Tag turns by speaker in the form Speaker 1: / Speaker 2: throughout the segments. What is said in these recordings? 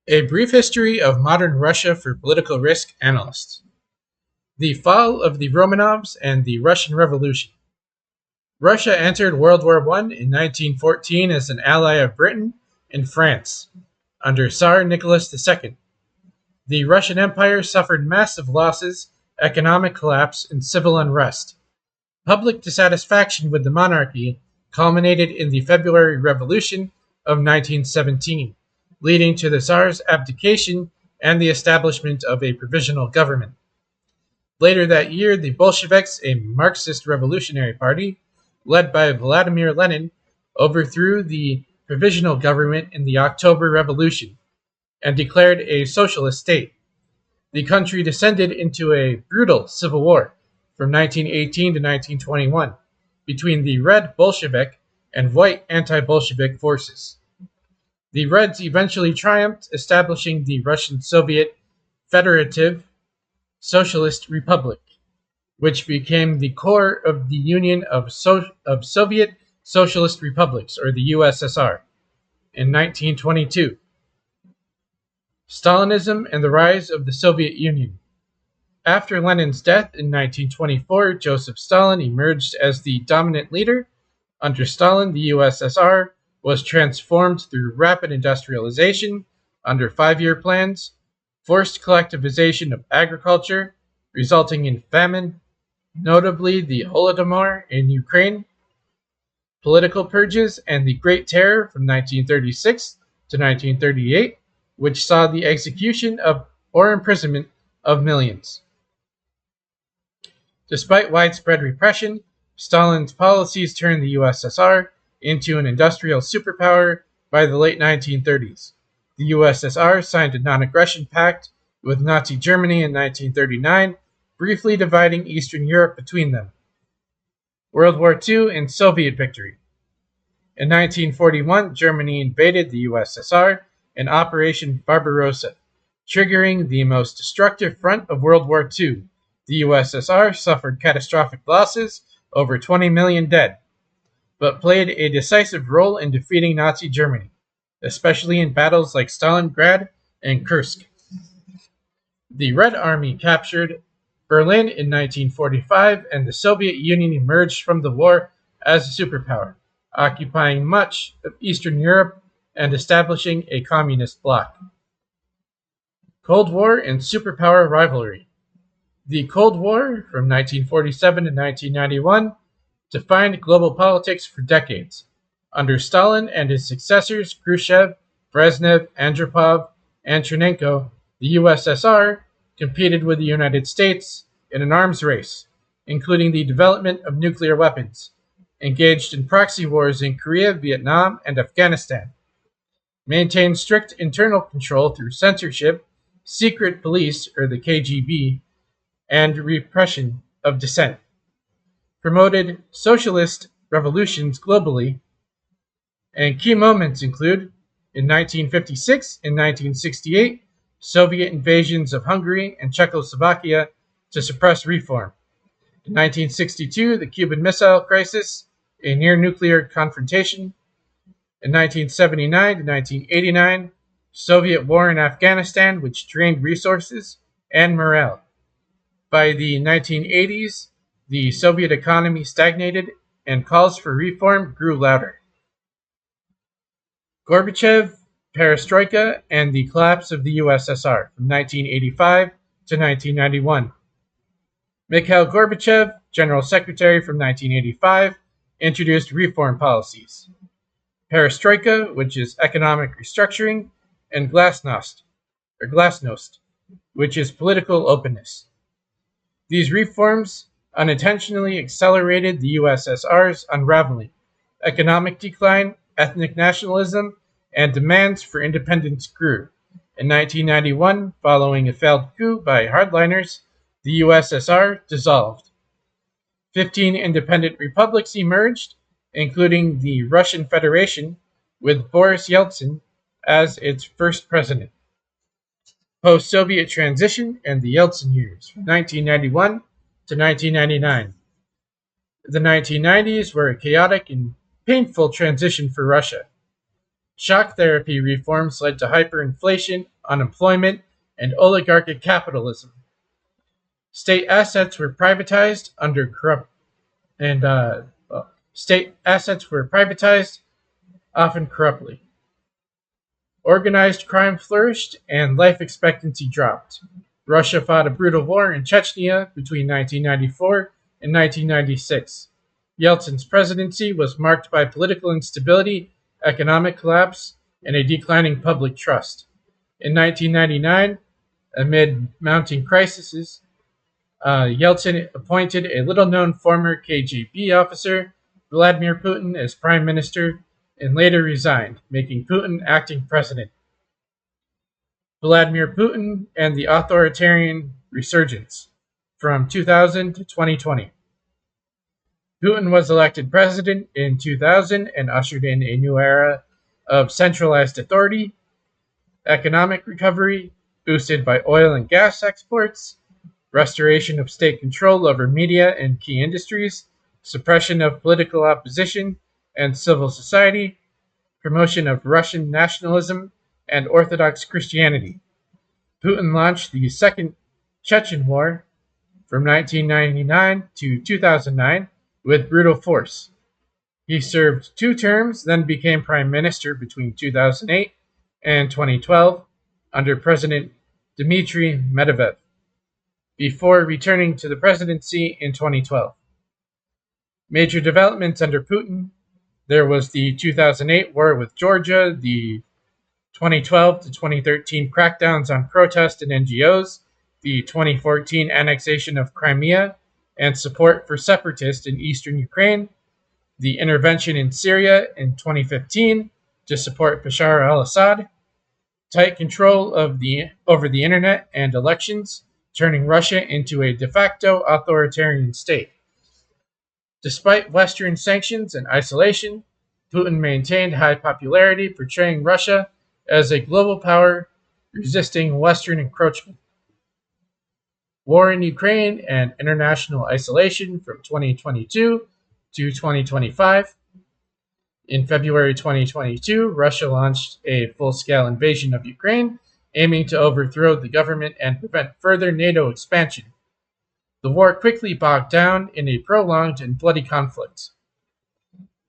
Speaker 1: A Brief History of Modern Russia for Political Risk Analysts. The Fall of the Romanovs and the Russian Revolution. Russia entered World War I in 1914 as an ally of Britain and France under Tsar Nicholas II. The Russian Empire suffered massive losses, economic collapse, and civil unrest. Public dissatisfaction with the monarchy culminated in the February Revolution of 1917, leading to the Tsar's abdication and the establishment of a provisional government. Later that year, the Bolsheviks, a Marxist revolutionary party led by Vladimir Lenin, overthrew the provisional government in the October Revolution and declared a socialist state. The country descended into a brutal civil war from 1918 to 1921 between the Red Bolshevik and White anti-Bolshevik forces. The Reds eventually triumphed, establishing the Russian Soviet Federative Socialist Republic, which became the core of the Union of Soviet Socialist Republics, or the USSR, in 1922. Stalinism and the rise of the Soviet Union. After Lenin's death in 1924, Joseph Stalin emerged as the dominant leader. Under Stalin, the USSR was transformed through rapid industrialization under 5-year plans, forced collectivization of agriculture, resulting in famine, notably the Holodomor in Ukraine, political purges, and the Great Terror from 1936 to 1938, which saw the execution of or imprisonment of millions. Despite widespread repression, Stalin's policies turned the USSR into an industrial superpower by the late 1930s. The USSR signed a non-aggression pact with Nazi Germany in 1939, briefly dividing Eastern Europe between them. World War II and Soviet victory. In 1941, Germany invaded the USSR in Operation Barbarossa, triggering the most destructive front of World War II. The USSR suffered catastrophic losses, over 20 million dead, but played a decisive role in defeating Nazi Germany, especially in battles like Stalingrad and Kursk. The Red Army captured Berlin in 1945, and the Soviet Union emerged from the war as a superpower, occupying much of Eastern Europe and establishing a communist bloc. Cold War and superpower rivalry. The Cold War, from 1947 to 1991, defined global politics for decades. Under Stalin and his successors, Khrushchev, Brezhnev, Andropov, and Chernenko, the USSR competed with the United States in an arms race, including the development of nuclear weapons, engaged in proxy wars in Korea, Vietnam, and Afghanistan, maintained strict internal control through censorship, secret police, or the KGB, and repression of dissent, promoted socialist revolutions globally, and key moments include, in 1956 and 1968, Soviet invasions of Hungary and Czechoslovakia to suppress reform. In 1962, the Cuban Missile Crisis, a near-nuclear confrontation. In 1979 to 1989, Soviet war in Afghanistan, which drained resources and morale. By the 1980s, the Soviet economy stagnated and calls for reform grew louder. Gorbachev, Perestroika, and the collapse of the USSR from 1985 to 1991. Mikhail Gorbachev, General Secretary from 1985, introduced reform policies. Perestroika, which is economic restructuring, and Glasnost, which is political openness. These reforms unintentionally accelerated the USSR's unraveling, economic decline, ethnic nationalism, and demands for independence grew. In 1991, following a failed coup by hardliners, the USSR dissolved. 15 independent republics emerged, including the Russian Federation, with Boris Yeltsin as its first president. Post-Soviet transition and the Yeltsin years, from 1991 to 1999. The 1990s were a chaotic and painful transition for Russia. Shock therapy reforms led to hyperinflation, unemployment, and oligarchic capitalism. State assets were privatized under corrupt and state assets were privatized, often corruptly. Organized crime flourished and life expectancy dropped. Russia fought a brutal war in Chechnya between 1994 and 1996. Yeltsin's presidency was marked by political instability, economic collapse, and a declining public trust. In 1999, amid mounting crises, Yeltsin appointed a little-known former KGB officer, Vladimir Putin, as prime minister and later resigned, making Putin acting president. Vladimir Putin and the authoritarian resurgence from 2000 to 2020. Putin was elected president in 2000 and ushered in a new era of centralized authority, economic recovery boosted by oil and gas exports, restoration of state control over media and key industries, suppression of political opposition and civil society, promotion of Russian nationalism and Orthodox Christianity. Putin launched the Second Chechen War from 1999 to 2009 with brutal force. He served 2 terms, then became prime minister between 2008 and 2012 under President Dmitry Medvedev, before returning to the presidency in 2012. Major developments under Putin: there was the 2008 war with Georgia, the 2012 to 2013 crackdowns on protests and NGOs, the 2014 annexation of Crimea and support for separatists in eastern Ukraine, the intervention in Syria in 2015 to support Bashar al-Assad, tight control over the internet and elections, turning Russia into a de facto authoritarian state. Despite Western sanctions and isolation, Putin maintained high popularity, portraying Russia as a global power resisting Western encroachment. War in Ukraine and international isolation from 2022 to 2025. In February 2022, Russia launched a full-scale invasion of Ukraine, aiming to overthrow the government and prevent further NATO expansion. The war quickly bogged down in a prolonged and bloody conflict.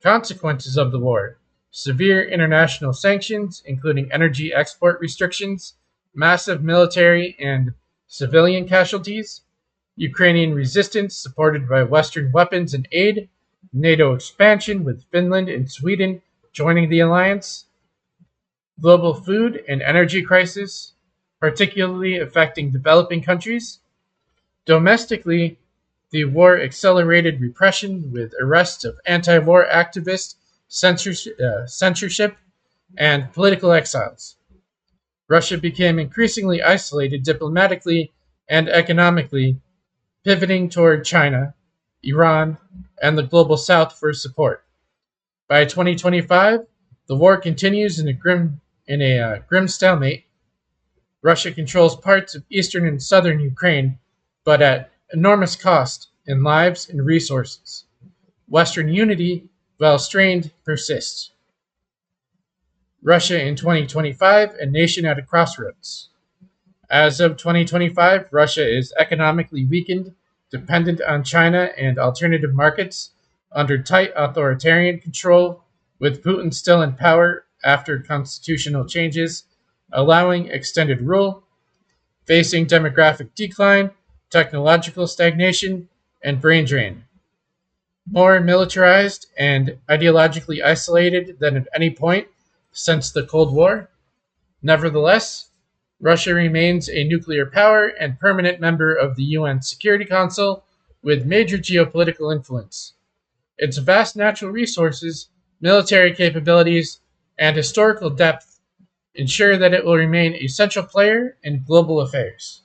Speaker 1: Consequences of the war: severe international sanctions, including energy export restrictions, massive military and civilian casualties, Ukrainian resistance supported by Western weapons and aid, NATO expansion with Finland and Sweden joining the alliance, global food and energy crisis, particularly affecting developing countries. Domestically, the war accelerated repression with arrests of anti-war activists, censorship, and political exiles. Russia became increasingly isolated diplomatically and economically, pivoting toward China, Iran, and the global south for support. By 2025, the war continues in a grim stalemate. Russia controls parts of eastern and southern Ukraine, but at enormous cost in lives and resources. Western unity, while strained, persists. Russia in 2025, a nation at a crossroads. As of 2025, Russia is economically weakened, dependent on China and alternative markets, under tight authoritarian control, with Putin still in power after constitutional changes, allowing extended rule, facing demographic decline, technological stagnation, and brain drain. More militarized and ideologically isolated than at any point since the Cold War. Nevertheless, Russia remains a nuclear power and permanent member of the UN Security Council with major geopolitical influence. Its vast natural resources, military capabilities, and historical depth ensure that it will remain a central player in global affairs.